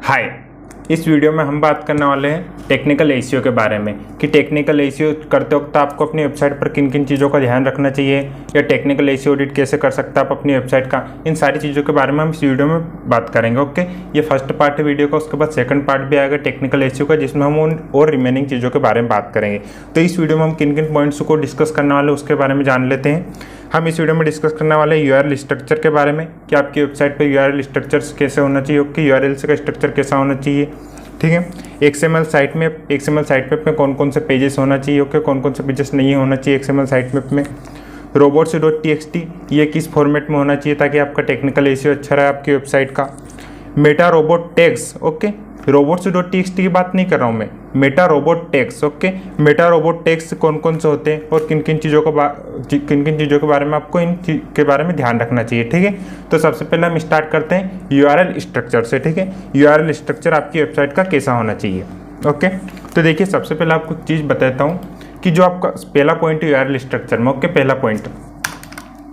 हाय, इस वीडियो में हम बात करने वाले हैं टेक्निकल एसईओ के बारे में कि टेक्निकल एसईओ करते वक्त आपको अपनी वेबसाइट पर किन किन चीज़ों का ध्यान रखना चाहिए या टेक्निकल एसईओ ऑडिट कैसे कर सकते हैं आप अपनी वेबसाइट का। इन सारी चीज़ों के बारे में हम इस वीडियो में बात करेंगे। ओके, ये फर्स्ट पार्ट है वीडियो का। उसके बाद सेकंड पार्ट भी आएगा टेक्निकल एसईओ का, जिसमें हम उन और रिमेनिंग चीज़ों के बारे में बात करेंगे। तो इस वीडियो में हम किन किन पॉइंट्स को डिस्कस करने वाले उसके बारे में जान लेते हैं। हम इस वीडियो में डिस्कस करने वाले हैं यूआरएल स्ट्रक्चर के बारे में कि आपकी वेबसाइट पे यूआरएल स्ट्रक्चर कैसे होना चाहिए। ओके, यूआरएल का स्ट्रक्चर कैसा होना चाहिए, ठीक है। एक्सएमएल साइट मैप में कौन कौन से पेजेस होना चाहिए, ओके, कौन कौन से पेजेस नहीं होना चाहिए एक्सएमएल साइट मैप में। robots.txt ये किस फॉर्मेट में होना चाहिए ताकि आपका टेक्निकल एसईओ अच्छा रहे आपकी वेबसाइट का। Meta robot tags, okay, robots.txt की बात नहीं कर रहा हूँ मैं, Meta robot tags. Okay, Meta robot tags कौन कौन से होते हैं और किन किन चीज़ों के बारे में आपको इन के बारे में ध्यान रखना चाहिए, ठीक है। तो सबसे पहले हम स्टार्ट करते हैं यूआरएल स्ट्रक्चर से, ठीक है। यूआरएल स्ट्रक्चर आपकी वेबसाइट का कैसा होना चाहिए। ओके, तो देखिए सबसे पहले आपको एक चीज़ बताता हूँ कि जो आपका पहला पॉइंट है यूआरएल स्ट्रक्चर में। ओके, पहला पॉइंट,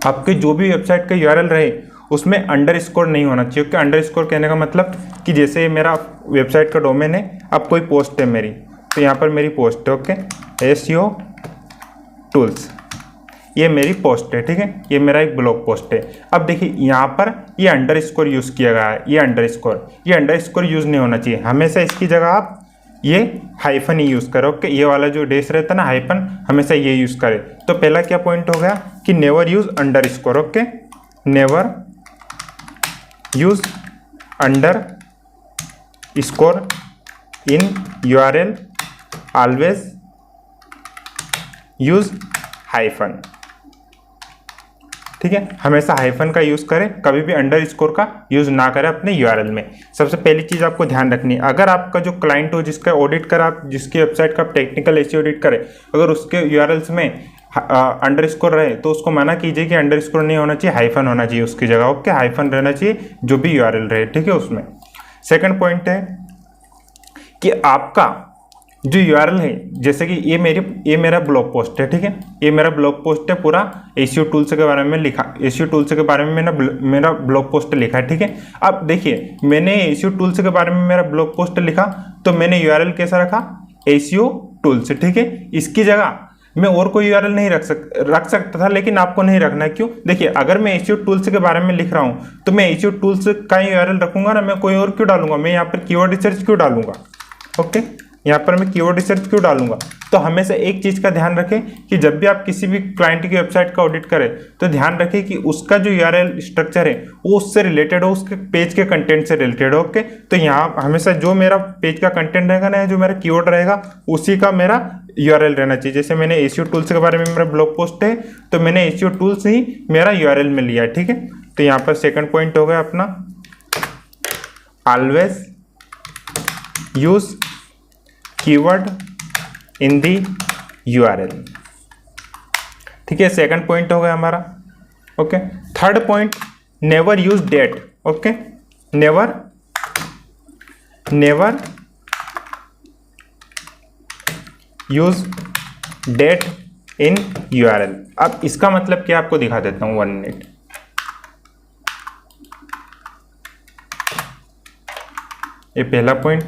आपके जो भी वेबसाइट का यूआरएल रहे उसमें अंडरस्कोर नहीं होना चाहिए। ओके, अंडरस्कोर कहने का मतलब कि जैसे मेरा वेबसाइट का डोमेन है, अब कोई पोस्ट है मेरी, तो यहाँ पर मेरी पोस्ट है, ओके, एसईओ टूल्स, ये मेरी पोस्ट है, ठीक है, ये मेरा एक ब्लॉग पोस्ट है। अब देखिए यहाँ पर ये अंडरस्कोर यूज़ किया गया है, ये अंडरस्कोर यूज़ नहीं होना चाहिए। हमेशा इसकी जगह आप ये हाइफन ही यूज़ करें। ओके, ये वाला जो डेस रहता है ना हाइफन, हमेशा ये यूज़ करें। तो पहला क्या पॉइंट हो गया कि never use underscore. Okay, never use under score in URL, always use hyphen, ठीक है। हमेशा हाइफन का यूज़ करें, कभी भी अंडर स्कोर का यूज़ ना करें अपने यूआरएल में। सबसे पहली चीज़ आपको ध्यान रखनी है, अगर आपका जो क्लाइंट हो जिसका ऑडिट करें आप, जिसकी वेबसाइट का आप टेक्निकल एसईओ ऑडिट करें, अगर उसके यूआरएल्स में अंडरस्कोर रहे तो उसको मना कीजिए कि अंडरस्कोर नहीं होना चाहिए, हाइफन होना चाहिए उसकी जगह। ओके, हाइफन रहना चाहिए जो भी यूआरएल रहे, ठीक है, उसमें। सेकंड पॉइंट है कि आपका जो यूआरएल है, जैसे कि ये मेरा ब्लॉग पोस्ट है, ठीक है, ये मेरा ब्लॉग पोस्ट है, पूरा एसईओ टूल्स के बारे में लिखा, एसईओ टूल्स के बारे में मेरा ब्लॉग पोस्ट लिखा है, ठीक है। अब देखिए मैंने एसईओ टूल्स के बारे में मेरा ब्लॉग पोस्ट लिखा, तो मैंने यूआरएल कैसा रखा, एसईओ टूल्स, ठीक है। इसकी जगह मैं और कोई यूआरएल नहीं रख सकता था, लेकिन आपको नहीं रखना है। क्यों? देखिए अगर मैं एसईओ टूल्स के बारे में लिख रहा हूँ तो मैं एसईओ टूल्स का यूआरएल रखूंगा ना, मैं कोई और क्यों डालूंगा, मैं यहाँ पर कीवर्ड रिसर्च क्यों डालूंगा। ओके, यहाँ पर मैं कीवर्ड रिसर्च क्यों डालूंगा। तो हमेशा एक चीज़ का ध्यान रखें कि जब भी आप किसी भी क्लाइंट की वेबसाइट का ऑडिट करें तो ध्यान रखें कि उसका जो यूआरएल स्ट्रक्चर है वो उससे रिलेटेड हो, उसके पेज के कंटेंट से रिलेटेड हो। ओके, तो यहाँ हमेशा जो मेरा पेज का कंटेंट रहेगा ना, जो मेरा कीवर्ड रहेगा उसी का मेरा यूआरएल रहना चाहिए। जैसे मैंने एसईओ टूल्स के बारे में मेरा ब्लॉग पोस्ट है तो मैंने एसईओ टूल्स ही मेरा यूआरएल में लिया है, ठीक है। तो यहाँ पर सेकंड पॉइंट हो गया अपना, always use keyword in the URL, ठीक है, सेकंड पॉइंट हो गया हमारा। Okay, third point, never use date. Okay, never use date in URL. अब इसका मतलब क्या आपको दिखा देता हूं, 1 मिनट। ये पहला point,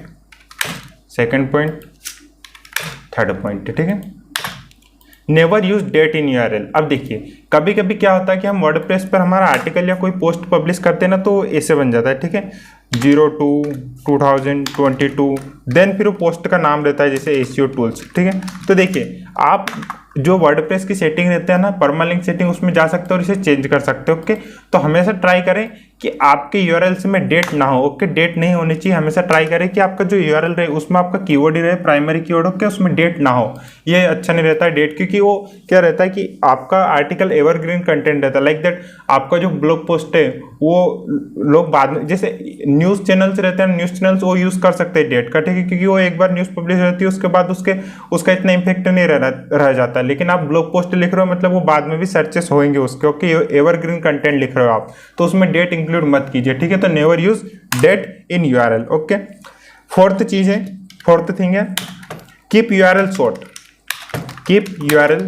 second point, third point, ठीक है। Never use date in URL. अब देखिए कभी कभी क्या होता है कि हम वर्डप्रेस पर हमारा आर्टिकल या कोई पोस्ट पब्लिश करते हैं ना, तो ऐसे बन जाता है, ठीक है, 02/2022, देन फिर वो पोस्ट का नाम रहता है जैसे एसईओ टूल्स, ठीक है। तो देखिए आप जो वर्डप्रेस की सेटिंग रहते हैं ना, परमालिंक सेटिंग, उसमें जा सकते हो और इसे चेंज कर सकते हो। ओके, तो हमेशा ट्राई करें कि आपके यूआरएल्स में डेट ना हो। ओके, डेट नहीं होनी चाहिए। हमेशा ट्राई करें कि आपका जो यूआरएल रहे उसमें आपका कीवर्ड ही रहे, प्राइमरी कीवर्ड। ओके, उसमें डेट ना हो, ये अच्छा नहीं रहता है डेट, क्योंकि वो क्या रहता है कि आपका आर्टिकल एवरग्रीन कंटेंट रहता है। लाइक दैट आपका जो ब्लॉग पोस्ट है वो लोग बाद में, जैसे न्यूज़ चैनल्स रहते हैं, न्यूज़ चैनल्स वो यूज़ कर सकते हैं डेट का, ठीक है, क्योंकि वो एक बार न्यूज़ पब्लिश रहती है उसके बाद उसका इतना इम्पैक्ट नहीं रह जाता। लेकिन आप ब्लॉग पोस्ट लिख रहे हो मतलब वो बाद में भी सर्चेस होंगे उसके। ओके, एवरग्रीन कंटेंट लिख रहे हो आप, तो उसमें डेट इंक्लूड मत कीजिए, ठीक है। तो never use date in URL. Okay, fourth thing है कीप यूआरएल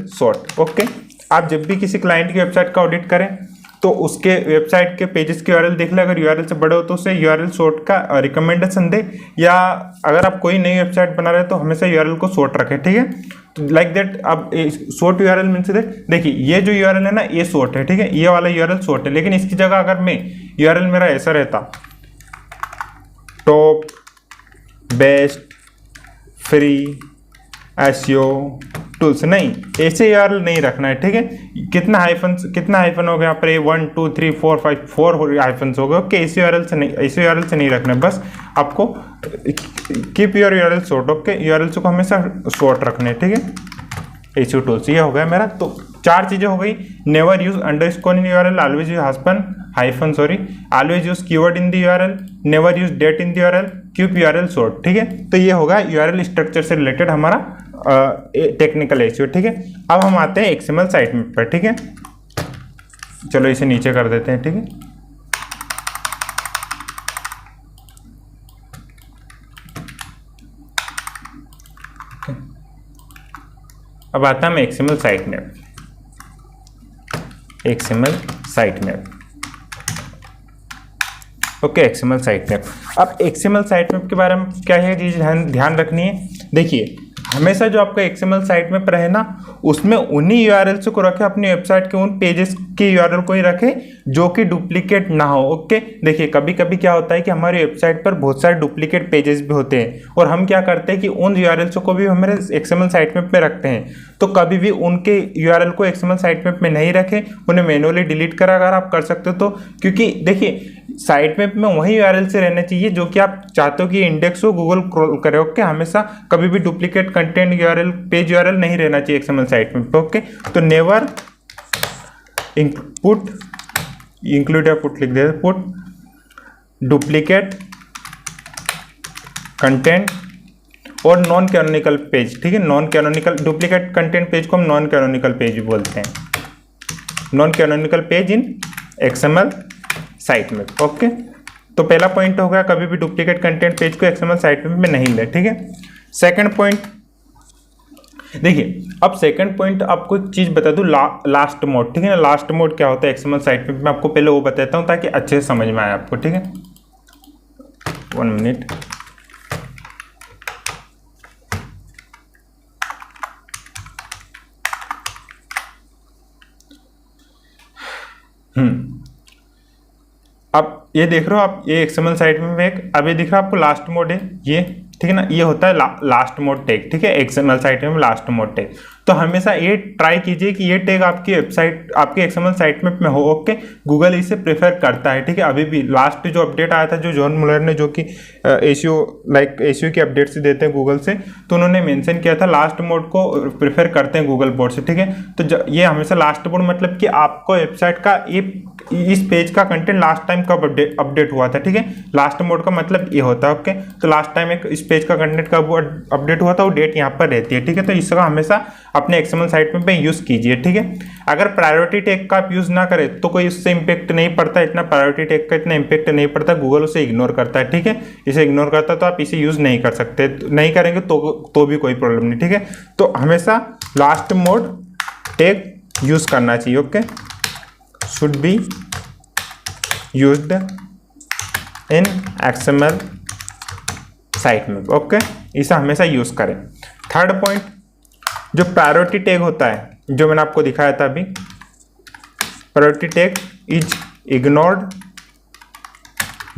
शॉर्ट। ओके, आप जब भी किसी क्लाइंट की वेबसाइट का ऑडिट करें तो उसके वेबसाइट के पेजेस के यूआरएल देख ले, अगर यूआरएल से बड़े हो तो उसे यूआरएल सॉर्ट का रिकमेंडेशन दे, या अगर आप कोई नई वेबसाइट बना रहे हो तो हमेशा यूआरएल को सॉर्ट रखें, ठीक है। तो लाइक दैट अब सॉर्ट यूआरएल मींस देखिए ये जो यूआरएल है ना ये सॉर्ट है, ठीक है, ये वाला यूआरएल सॉर्ट है, लेकिन इसकी जगह अगर मैं यूआरएल मेरा ऐसा रहता top best free SEO tools, नहीं ऐसे यूआरएल नहीं रखना है, ठीक है। कितना हाइफन हो गया यहाँ पर, 1 2 3 4 5 4 हाइफन हो गए, ओके। ऐसे यूआरएल से नहीं रखना है, बस आपको keep your URL short, okay. URL को हमेशा शॉर्ट रखने, ठीक है। एसईओ टूल्स ये हो गया मेरा। तो 4 चीजें हो गई, never use underscore in URL, always use hyphen always use keyword in the URL, never use date in the URL, keep URL short, ठीक है। तो ये होगा यूआरएल स्ट्रक्चर से रिलेटेड हमारा टेक्निकल एसईओ, ठीक है। अब हम आते हैं एक्सएमएल साइटमैप पर, ठीक है। चलो इसे नीचे कर देते हैं, ठीक है। अब आता है XML sitemap, okay. XML sitemap, अब एक्सएमएल साइटमैप के बारे में क्या है चीज ध्यान रखनी है। देखिए हमेशा जो आपका एक्सएमएल साइटमैप रहे ना, उसमें उन्हीं यूआरएल्स को रखे, अपनी वेबसाइट के उन पेजेस के यूआरएल को ही रखे जो कि डुप्लीकेट ना हो, ओके। देखिए कभी कभी क्या होता है कि हमारी वेबसाइट पर बहुत सारे डुप्लीकेट पेजेस भी होते हैं, और हम क्या करते हैं कि उन यूआरएल्स को भी हमारे एक्सएमएल साइटमैप में रखते हैं। तो कभी भी उनके यूआरएल को एक्सएमएल साइटमैप में नहीं रखें, उन्हें मैनुअली डिलीट करा अगर आप कर सकते हो तो, क्योंकि देखिए साइटमैप में वही यूआरएल से रहना चाहिए जो कि आप चाहते हो कि इंडेक्स हो, गूगल क्रॉल करे, ओके। हमेशा कभी भी duplicate content URL, page URL नहीं रहना चाहिए एक्सएमएल साइटमैप पे, ओके। तो नेवर पुट इंक्लूड या पुट लिख देते, पुट डुप्लीकेट कंटेंट और नॉन कैनोनिकल पेज, ठीक है। Non canonical duplicate content page को हम नॉन कैनोनिकल पेज भी बोलते हैं, non canonical page in XML sitemap, okay. तो पहला पॉइंट हो गया, कभी भी डुप्लीकेट कंटेंट पेज को एक्सएमएल साइटमैप में नहीं ले, ठीक है। सेकंड पॉइंट देखिए, अब सेकंड पॉइंट आपको एक चीज बता दूं, लास्ट मोड, ठीक है ना। लास्ट मोड क्या होता है एक्सएमएल साइटमैप में, आपको पहले वो बताता हूं ताकि अच्छे से समझ में आए आपको, ठीक है। 1 मिनट, अब ये देख रहे हो आप, ये एक्सएमएल साइटमैप में एक, अब ये दिख रहा है आपको लास्ट मोड है ये, ठीक है ना। ये होता है लास्ट मोड टैग, ठीक है। एक्सएमएल साइटमैप में लास्ट मोड टैग, तो हमेशा ये ट्राई कीजिए कि ये टैग आपकी वेबसाइट, आपके एक्सएमएल साइटमैप में हो, ओके। गूगल इसे प्रेफर करता है, ठीक है। अभी भी लास्ट जो अपडेट आया था, जो जॉन मुलर ने, जो कि एसईओ की अपडेट से देते हैं गूगल से, तो उन्होंने मेंशन किया था लास्ट मोड को प्रेफर करते हैं गूगल बोर्ड से, ठीक है। तो ये हमेशा लास्ट मोड मतलब कि आपको वेबसाइट का इस पेज का कंटेंट लास्ट टाइम कब अपडेट हुआ था, ठीक है। लास्ट मोड का मतलब ये होता है, ओके। तो लास्ट टाइम इस पेज का कंटेंट कब अपडेट हुआ था वो डेट यहाँ पर रहती है, ठीक है। तो इसका हमेशा अपने एक्सएमएल साइटमैप में यूज कीजिए, ठीक है। अगर प्रायोरिटी टैग का आप यूज ना करें तो कोई उससे इंपैक्ट नहीं पड़ता, इतना प्रायोरिटी टैग का इतना इंपैक्ट नहीं पड़ता, गूगल उसे इग्नोर करता है, ठीक है। इसे इग्नोर करता है तो आप इसे यूज नहीं कर सकते, नहीं करेंगे तो भी कोई प्रॉब्लम नहीं, ठीक है। तो हमेशा लास्ट मोड टैग यूज करना चाहिए, okay. Should be used in XML sitemap, okay. इसे हमेशा यूज करें। थर्ड पॉइंट, जो प्रायोरिटी टैग होता है, जो मैंने आपको दिखाया था अभी, priority tag is ignored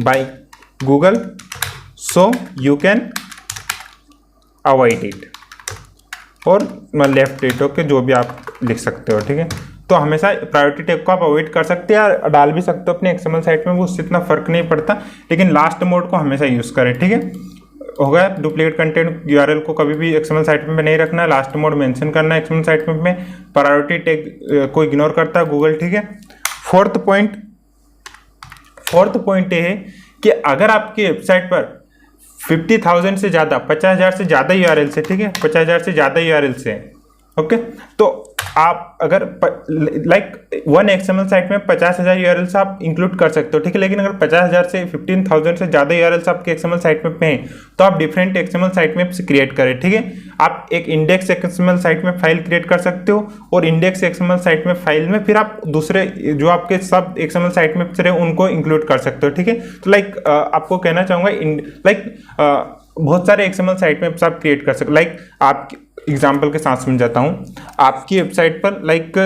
by Google so you can avoid it, और लेफ्ट इट, ओके, जो भी आप लिख सकते हो, ठीक है। तो हमेशा प्रायोरिटी टैग को आप अवॉइड कर सकते हैं या डाल भी सकते हो अपने एक्सएमएल साइट में, वो उससे इतना फर्क नहीं पड़ता, लेकिन लास्ट मोड को हमेशा यूज करें, ठीक है। हो गया, डुप्लीकेट कंटेंट यूआरएल को कभी भी एक्सएमएल साइट में नहीं रखना है, लास्ट मोड मेंशन करना है एक्सएमएल साइट में, प्रायोरिटी टैग को इग्नोर करता है गूगल, ठीक है। फोर्थ पॉइंट ये है कि अगर आपकी वेबसाइट पर 50,000 से ज़्यादा, 50,000 से ज़्यादा यूआरएल से, ठीक है, 50,000 से ज़्यादा यूआरएल से, ओके, तो आप अगर लाइक वन XML साइट में 50,000 यूआरएल्स आप इंक्लूड कर सकते हो, ठीक है। लेकिन अगर 50,000 से 15,000 से ज़्यादा यूआरएल्स आपके XML साइट में हैं तो आप डिफरेंट XML साइट में क्रिएट करें, ठीक है। आप एक इंडेक्स XML साइट में फाइल क्रिएट कर सकते हो और इंडेक्स XML साइट में फाइल में फिर आप दूसरे जो आपके सब XML साइट में रहे उनको इंक्लूड कर सकते हो, ठीक है। तो लाइक आपको कहना चाहूँगा बहुत सारे XML साइट में आप क्रिएट कर सकते, लाइक आप एग्जाम्पल के साथ समझाता हूँ। आपकी वेबसाइट पर लाइक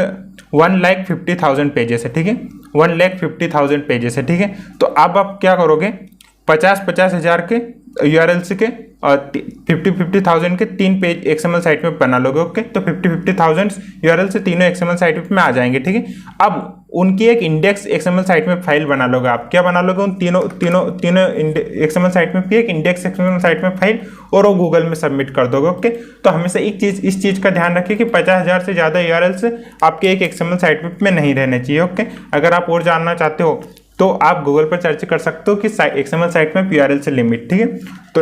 1,50,000 पेजेस है, ठीक है। 1,50,000 पेजेस है, ठीक है। तो अब आप क्या करोगे, 50,000 हज़ार के यूआरएल्स के और 50,000 के 3 पेज XML साइट में बना लोगे, ओके। तो 50,000 यूआरएल से तीनों XML साइट में आ जाएंगे, ठीक है। अब उनकी एक इंडेक्स XML साइट में फाइल बना लोगे। आप क्या बना लोगे, उन तीनों XML साइट में भी एक इंडेक्स XML साइट में फाइल और वो गूगल में सबमिट कर दोगे, ओके। तो हमेशा इस चीज़ का ध्यान रखिए कि 50,000 से ज़्यादा यूआरएल्स आपके एक XML साइट में नहीं रहने चाहिए, ओके। अगर आप और जानना चाहते हो तो आप गूगल पर सर्च कर सकते हो कि XML साइट में यूआरएल से लिमिट, ठीक है। तो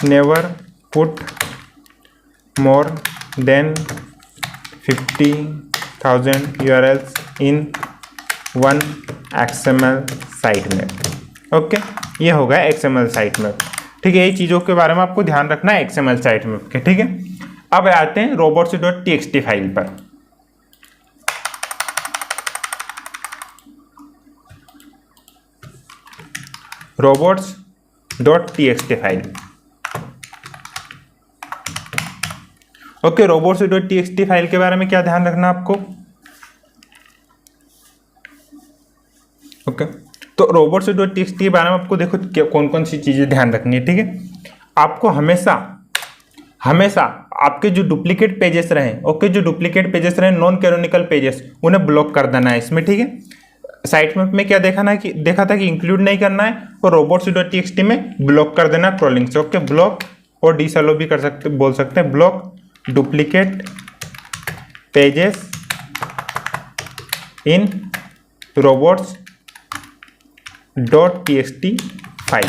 never put more than 50,000 URLs in one XML site में, ओके। ये होगा XML साइट में, ठीक है। ये चीज़ों के बारे में आपको ध्यान रखना है XML साइट में, ठीक है। अब आते हैं robots.txt फाइल पर। robots.txt file, okay. robots.txt file के बारे में क्या ध्यान रखना आपको, ओके। तो robots.txt के बारे में आपको देखो कौन कौन सी चीजें ध्यान रखनी है, ठीक है। आपको हमेशा आपके जो डुप्लीकेट पेजेस रहे, ओके, जो डुप्लीकेट पेजेस रहे, नॉन कैनोनिकल पेजेस, उन्हें ब्लॉक कर देना है इसमें, ठीक है। साइट मैप में क्या देखा था कि इंक्लूड नहीं करना है, और robots.txt में ब्लॉक कर देना क्रॉलिंग से, ओके। ब्लॉक और डिसअलो भी बोल सकते हैं, block duplicate pages in robots.txt file,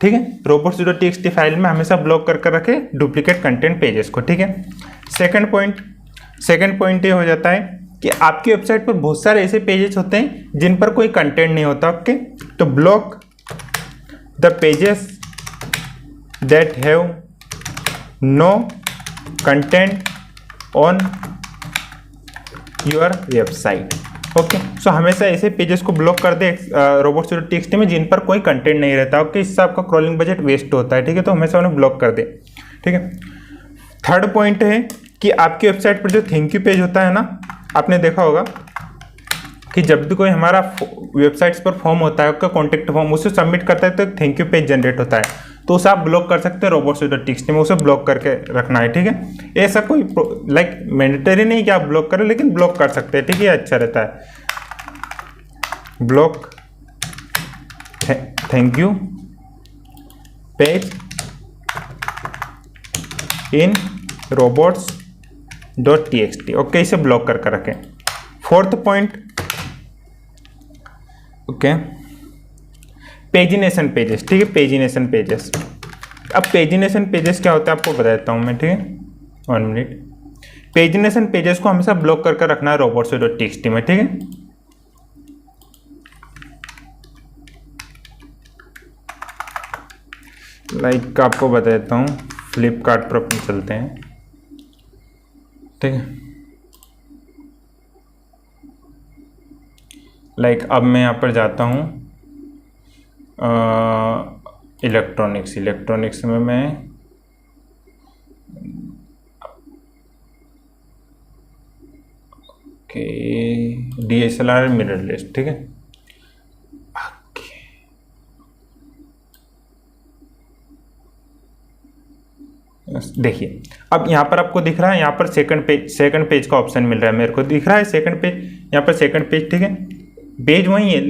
ठीक है। robots.txt फाइल में हमेशा ब्लॉक कर रखे डुप्लीकेट कंटेंट पेजेस को, ठीक है। सेकंड पॉइंट ये हो जाता है कि आपकी वेबसाइट पर बहुत सारे ऐसे पेजेस होते हैं जिन पर कोई कंटेंट नहीं होता, ओके। तो block the pages that have no content on your website, okay. So हमेशा ऐसे पेजेस को ब्लॉक कर दे robots.txt में जिन पर कोई कंटेंट नहीं रहता, ओके। इससे आपका क्रॉलिंग बजट वेस्ट होता है, ठीक है। तो हमेशा उन्हें ब्लॉक कर दे, ठीक है। थर्ड पॉइंट है कि आपकी वेबसाइट पर जो थैंक यू पेज होता है ना, आपने देखा होगा कि जब भी कोई हमारा वेबसाइट्स पर फॉर्म होता है, उसका कॉन्टेक्ट फॉर्म, उसे सबमिट करता है तो एक थैंक यू पेज जनरेट होता है, तो उसे आप ब्लॉक कर सकते हैं robots.txt में, उसे ब्लॉक करके रखना है, ठीक है। ऐसा कोई लाइक मैंडेटरी नहीं कि आप ब्लॉक करें, लेकिन ब्लॉक कर सकते हैं, ठीक है। अच्छा रहता है, block thank you page in robots.txt, okay. इसे ब्लॉक करके रखें। Fourth point, okay, pagination pages, ठीक है। पेजिनेशन पेजेस, अब पेजिनेशन पेजेस क्या होता है आपको बताता हूं मैं, ठीक है। 1 मिनट। पेजिनेशन पेजेस को हमेशा ब्लॉक करके रखना है robots.txt में, ठीक है। लाइक आपको बता देता हूँ, फ्लिपकार्ट पर अपन चलते हैं, ठीक है। लाइक अब मैं यहाँ पर जाता हूँ इलेक्ट्रॉनिक्स में मैं ओके DSLR मिररलेस, ठीक है। देखिए अब यहाँ पर आपको दिख रहा है, यहाँ पर सेकंड पेज का ऑप्शन मिल रहा है, मेरे को दिख रहा है सेकंड पेज, यहाँ पर सेकंड पेज, ठीक है। पेज वही है,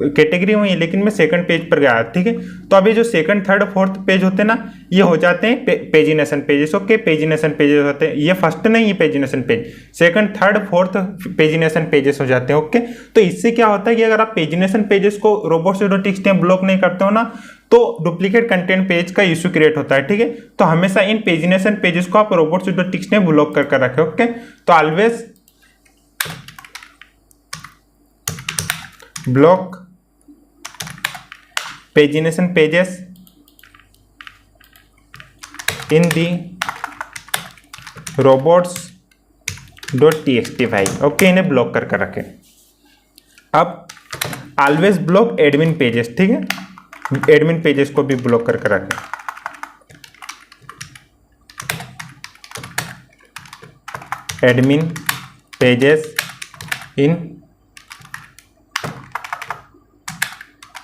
कैटेगरी वही है, लेकिन मैं सेकंड पेज पर गया, ठीक है। तो अभी जो सेकंड थर्ड फोर्थ पेज होते हैं ना, ये हो जाते हैं pagination pages. Okay, pagination pages होते हैं, ये फर्स्ट नहीं है pagination page, second third fourth pagination pages हो जाते हैं। ओके, तो इससे क्या होता है कि अगर आप पेजिनेशन पेजेस को robots.txt में ब्लॉक नहीं करते हो ना, तो डुप्लीकेट कंटेंट पेज का इश्यू क्रिएट होता है, ठीक है। तो हमेशा इन पेजिनेशन पेजेस को आप robots.txt में ब्लॉक कर रखें। ओके, तो always block pagination pages in the robots.txt file. Okay, इन्हें ब्लॉक कर रखें। अब ऑलवेज ब्लॉक एडमिन पेजेस, ठीक है, एडमिन पेजेस को भी ब्लॉक कर रखें। एडमिन पेजेस इन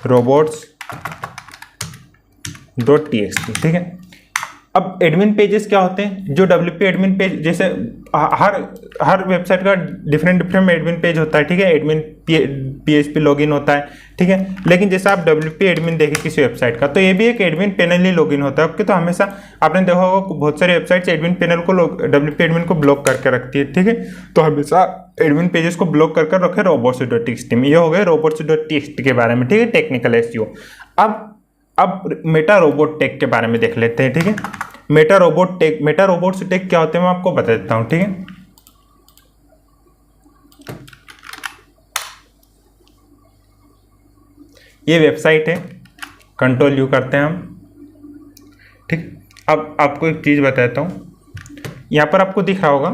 robots.txt, ठीक है। अब एडमिन पेजेस क्या होते हैं, जो WP एडमिन पेज, जैसे हर वेबसाइट का डिफरेंट एडमिन पेज होता है, ठीक है। एडमिन PHP लॉगिन होता है, ठीक है। लेकिन जैसे आप WP एडमिन देखें किसी वेबसाइट का, तो ये भी एक एडमिन पैनल ही लॉगिन होता है। ओके, तो हमेशा आपने देखा होगा बहुत सारी वेबसाइट्स एडमिन पैनल को WP एडमिन को ब्लॉक करके रखती है, ठीक है। तो हमेशा एडमिन पेजेस को ब्लॉक कर रखें robots.txt में। ये हो गए robots.txt के बारे में, ठीक है, टेक्निकल एसईओ। अब मेटा रोबोट टेक के बारे में देख लेते हैं, ठीक है। मेटा रोबोट्स टेक क्या होते हैं मैं आपको बता देता हूं, ठीक है। ये वेबसाइट है, कंट्रोल यू करते हैं हम, ठीक। अब आपको एक चीज बताता हूं, यहां पर आपको दिख रहा होगा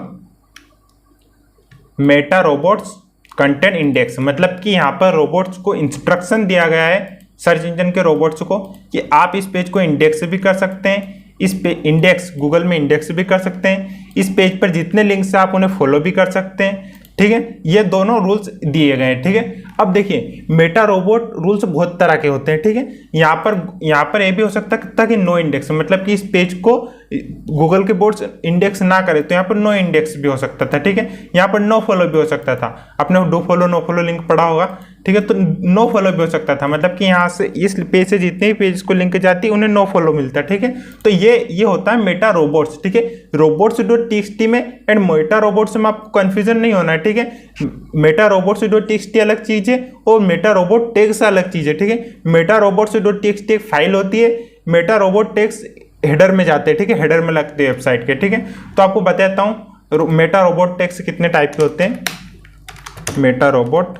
मेटा रोबोट्स कंटेंट इंडेक्स, मतलब कि यहां पर रोबोट्स को इंस्ट्रक्शन दिया गया है, सर्च इंजन के रोबोट्स को, कि आप इस पेज को इंडेक्स भी कर सकते हैं, इस पे इंडेक्स गूगल में इंडेक्स भी कर सकते हैं, इस पेज पर जितने लिंक्स हैं आप उन्हें फॉलो भी कर सकते हैं, ठीक है। ये दोनों रूल्स दिए गए हैं, ठीक है। अब देखिए, मेटा रोबोट रूल्स बहुत तरह के होते हैं, ठीक है। यहाँ पर ये भी हो सकता है कि नो इंडेक्स, मतलब कि इस पेज को गूगल के बोर्ड्स इंडेक्स ना करे, तो यहाँ पर नो इंडेक्स भी हो सकता था, ठीक है। यहाँ पर नो फॉलो भी हो सकता था, आपने do follow no follow link पढ़ा होगा, ठीक है। तो नो फॉलो भी हो सकता था, मतलब कि यहाँ से इस पेज से जितने भी पेज को लिंक जाती है उन्हें नो फॉलो मिलता है, ठीक है। तो ये होता है मेटा रोबोट्स, ठीक है। robots.txt में एंड मेटा रोबोट्स में आपको कंफ्यूजन नहीं होना है, ठीक है। मेटा robots.txt अलग चीज है और मेटा रोबोट टेक्स अलग चीज है, ठीक है। मेटा robots.txt एक फाइल होती है, मेटा रोबोट टेक्स हेडर में जाते हैं, ठीक है, हेडर में लगते हैं वेबसाइट के, ठीक है। तो आपको बताता हूँ मेटा रोबोट टेक्स कितने टाइप के होते हैं। मेटा रोबोट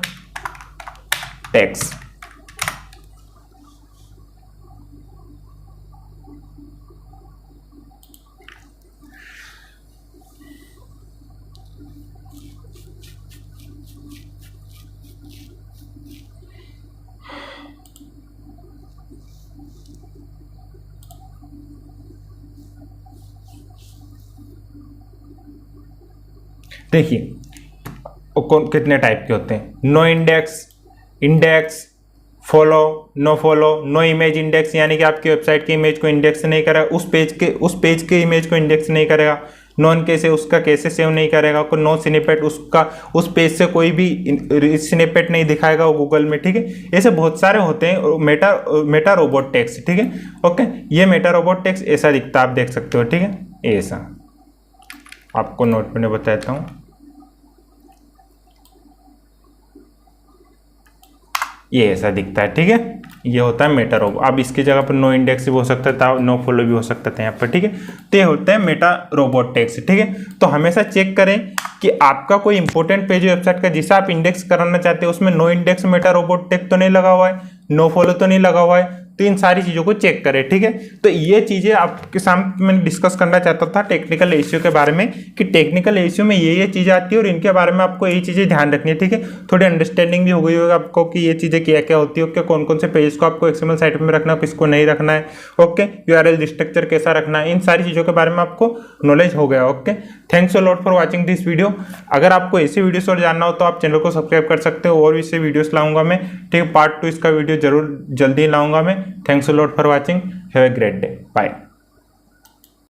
टेक्स, देखिए कौन कितने टाइप के होते हैं। No index, index, follow, no follow, no image index, यानी कि आपकी वेबसाइट की इमेज को इंडेक्स नहीं करेगा, उस पेज के इमेज को इंडेक्स नहीं करेगा। नॉन कैसे, उसका कैसे सेव नहीं करेगा। नो स्निपेट, उसका उस पेज से कोई भी स्निपेट नहीं दिखाएगा वो गूगल में, ठीक है। ऐसे बहुत सारे होते हैं मेटा रोबोट टेक्स, ठीक है। ओके, ये मेटा रोबोट टेक्स ऐसा दिखता है, आप देख सकते हो, ठीक है। ऐसा आपको नोट में बताता हूँ, ये ऐसा दिखता है, ठीक है। ये होता है मेटा रोबोट। अब इसकी जगह पर नो इंडेक्स भी हो सकता था, नो फॉलो भी हो सकता था यहाँ पर, ठीक है। तो ये होता है मेटा रोबोट टेक्स, ठीक है। तो हमेशा चेक करें कि आपका कोई इंपॉर्टेंट पेज वेबसाइट का जिसे आप इंडेक्स कराना चाहते हैं उसमें no index meta robot tags तो नहीं लगा हुआ है, नो फॉलो तो नहीं लगा हुआ है। तो इन सारी चीज़ों को चेक करें, ठीक है। तो ये चीज़ें आपके सामने मैंने डिस्कस करना चाहता था टेक्निकल एसईओ के बारे में, कि टेक्निकल एसईओ में ये चीज़ें आती है और इनके बारे में आपको यही चीज़ें ध्यान रखनी है, ठीक है। थोड़ी अंडरस्टैंडिंग भी हो गई होगी आपको कि ये चीज़ें क्या क्या होती है, ओके, कौन कौन से पेज को आपको एक्सएमएल साइट में रखना है, किसको नहीं रखना है, ओके, यूआरएल स्ट्रक्चर कैसा रखना है, इन सारी चीज़ों के बारे में आपको नॉलेज हो गया। Okay, thanks a lot for watching this video. अगर आपको ऐसे वीडियोस और जानना हो तो आप चैनल को सब्सक्राइब कर सकते हो, और भी इससे वीडियोस लाऊंगा मैं, ठीक है। पार्ट 2 इसका वीडियो जरूर जल्दी लाऊंगा मैं। Thanks a lot for watching, have a great day, bye.